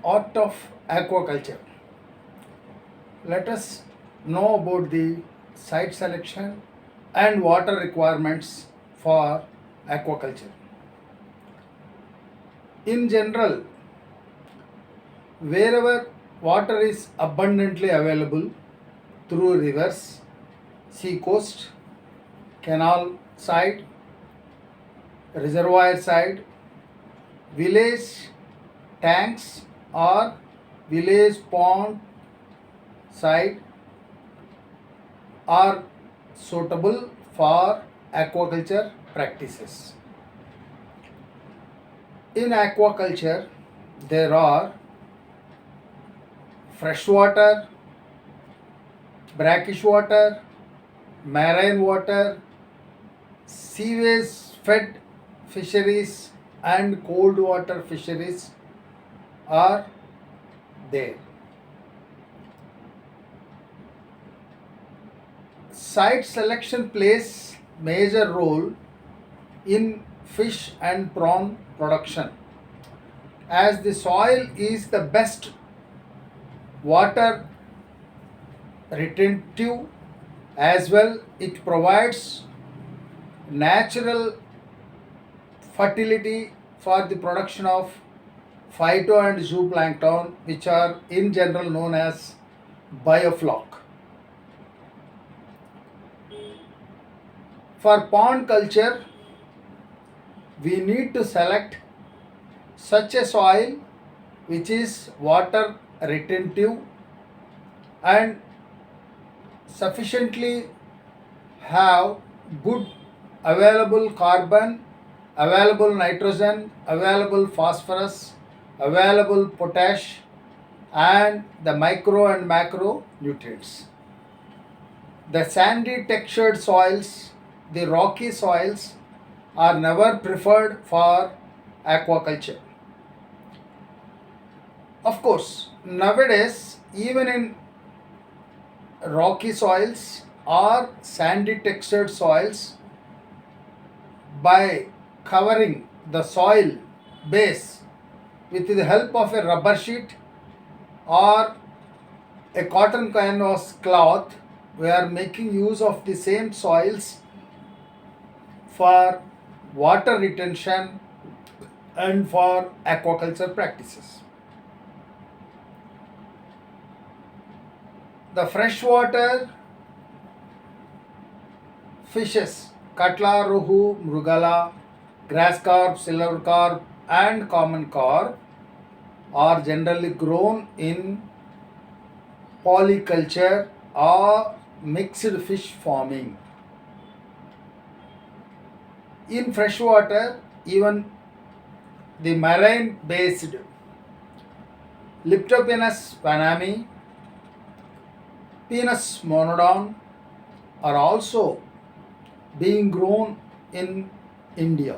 Art of aquaculture. Let us know about the site selection and water requirements for aquaculture. In general, wherever water is abundantly available through rivers, sea coast, canal side, reservoir side, village tanks or village pond side are suitable for aquaculture practices. In aquaculture, there are freshwater, brackish water, marine water, sewage fed fisheries, and cold water fisheries are there. Site selection plays major role in fish and prawn production as the soil is the best water retentive, as well it provides natural fertility for the production of phyto and zooplankton, which are in general known as biofloc. For pond culture, we need to select such a soil which is water retentive and sufficiently have good available carbon, available nitrogen, available phosphorus, available potash, and the micro and macro nutrients. The sandy textured soils, the rocky soils are never preferred for aquaculture. Of course, nowadays, even in rocky soils or sandy textured soils, by covering the soil base with the help of a rubber sheet or a cotton canvas cloth, we are making use of the same soils for water retention and for aquaculture practices. The freshwater fishes, katla, rohu, mrugala, grass carp, silver carp, and common carp, are generally grown in polyculture or mixed fish farming. In freshwater, even the marine based Leptopenus panami, Pinus monodon are also being grown in India.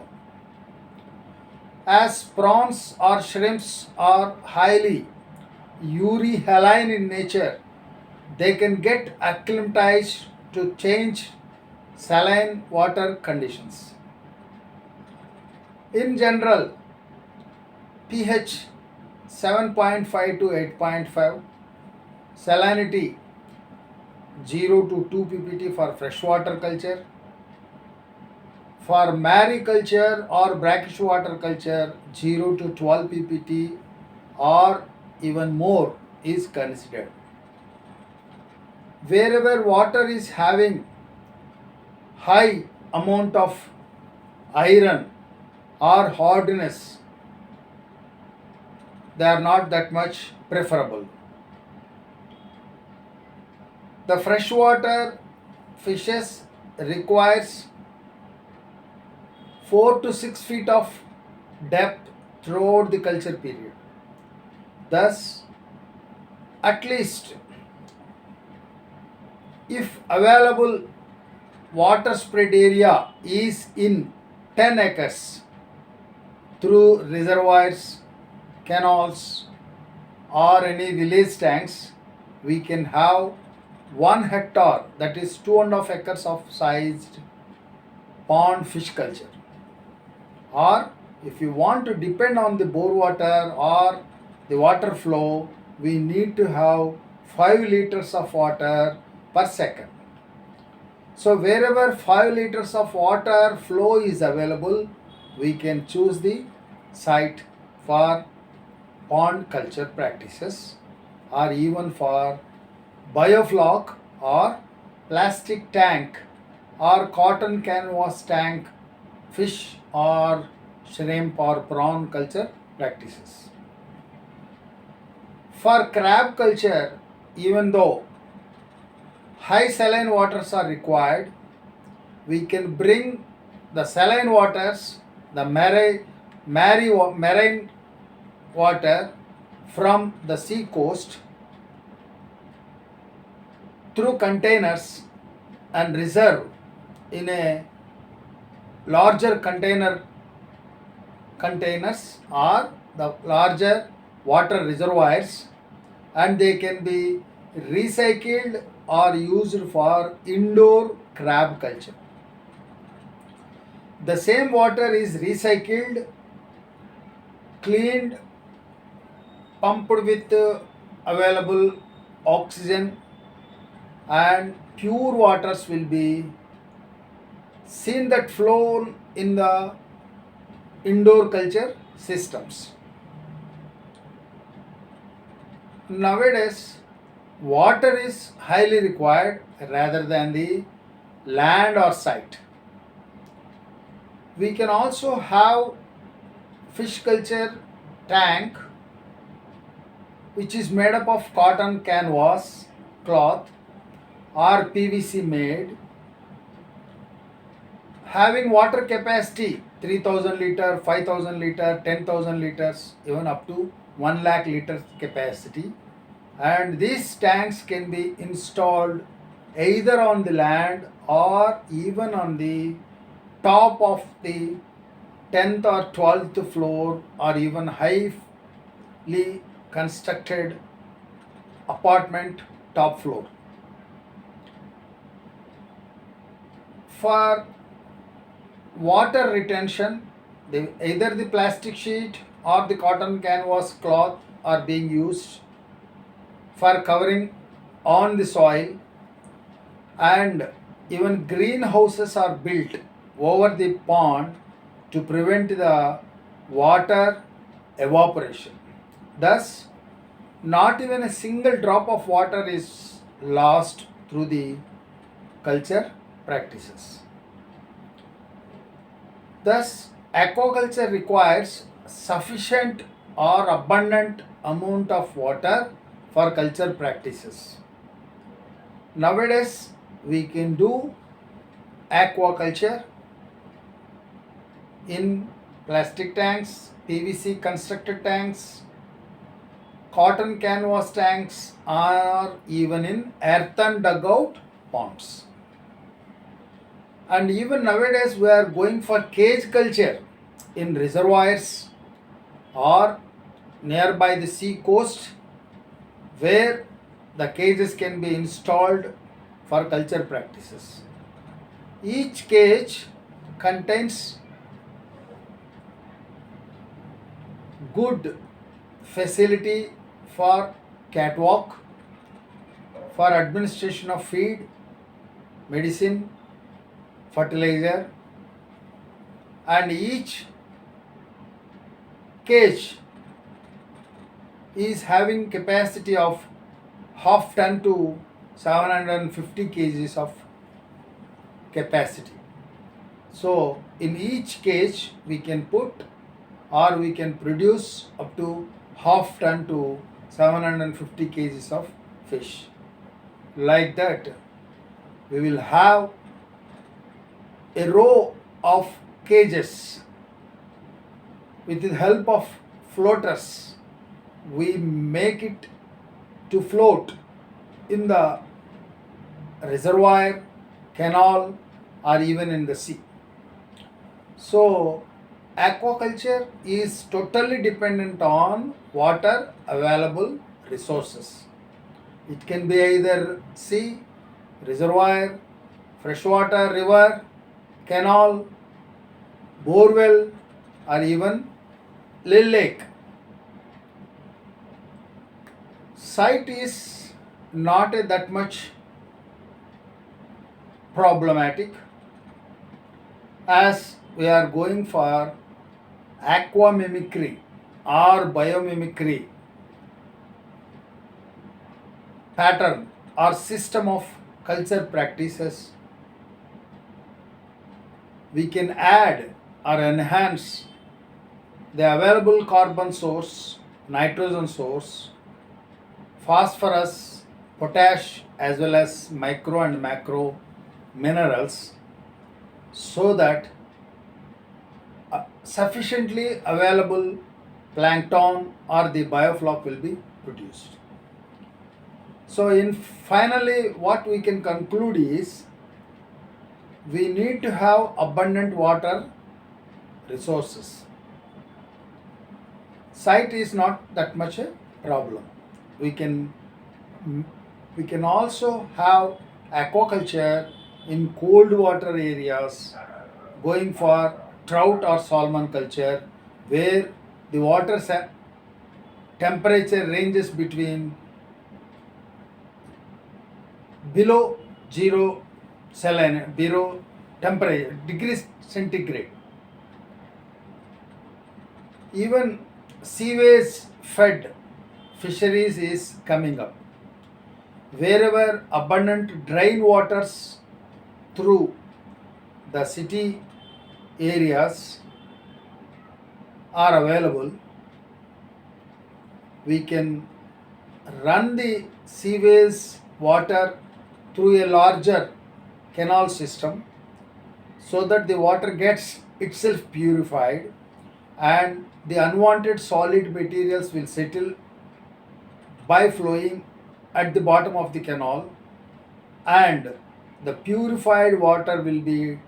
As prawns or shrimps are highly euryhaline in nature, they can get acclimatized to change saline water conditions. In general, pH 7.5 to 8.5, salinity 0 to 2 ppt for freshwater culture. For mariculture or brackish water culture, 0 to 12 ppt or even more is considered. Wherever water is having high amount of iron or hardness, they are not that much preferable. The freshwater fishes requires 4 to 6 feet of depth throughout the culture period. Thus, at least if available water spread area is in 10 acres through reservoirs, canals, or any village tanks, we can have 1 hectare, that is 2.5 acres of sized pond fish culture. Or if you want to depend on the bore water or the water flow, we need to have 5 liters of water per second. So wherever 5 liters of water flow is available, we can choose the site for pond culture practices or even for biofloc or plastic tank or cotton canvas tank fish or shrimp or prawn culture practices. For crab culture, even though high saline waters are required, we can bring the saline waters, the marine water from the sea coast through containers and reserve in a larger containers or the larger water reservoirs, and they can be recycled or used for indoor crab culture. The same water is recycled, cleaned, pumped with available oxygen, and pure waters will be seen that flow in the indoor culture systems. Nowadays, water is highly required rather than the land or site. We can also have fish culture tank which is made up of cotton canvas cloth or PVC made, having water capacity 3000 liter, 5000 liter, 10,000 liters, even up to 1 lakh liters capacity. And these tanks can be installed either on the land or even on the top of the 10th or 12th floor or even highly constructed apartment top floor. For water retention, either the plastic sheet or the cotton canvas cloth are being used for covering on the soil, and even greenhouses are built over the pond to prevent the water evaporation. Thus, not even a single drop of water is lost through the culture practices. Thus, aquaculture requires sufficient or abundant amount of water for culture practices. Nowadays, we can do aquaculture in plastic tanks, PVC constructed tanks, cotton canvas tanks, or even in earthen dugout ponds. And even nowadays, we are going for cage culture in reservoirs or nearby the sea coast, where the cages can be installed for culture practices. Each cage contains good facility for catwalk, for administration of feed, medicine, fertilizer, and each cage is having capacity of half ton to 750 kgs of capacity. So in each cage we can put or we can produce up to half ton to 750 kgs of fish. Like that, we will have a row of cages. With the help of floaters, we make it to float in the reservoir, canal, or even in the sea. So, aquaculture is totally dependent on water available resources. It can be either sea, reservoir, freshwater river, canal, borewell, or even lake. Site is not that much problematic as we are going for aqua mimicry or biomimicry pattern or system of culture practices. We can add or enhance the available carbon source, nitrogen source, phosphorus, potash, as well as micro and macro minerals, so that sufficiently available plankton or the bioflok will be produced. So, in finally, what we can conclude is we need to have abundant water resources. Site is not that much a problem. We can we can also have aquaculture in cold water areas, going for trout or salmon culture, where the water temperature ranges between below 0 Celsius, below temperature degrees centigrade. Even sewage fed fisheries is coming up. Wherever abundant drain waters through the city areas are available, we can run the sewage water through a larger canal system so that the water gets itself purified and the unwanted solid materials will settle by flowing at the bottom of the canal, and the purified water will be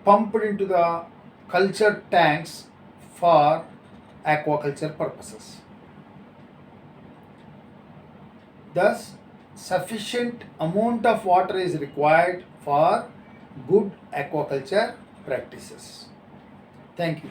pumped into the culture tanks for aquaculture purposes. Thus, sufficient amount of water is required for good aquaculture practices. Thank you.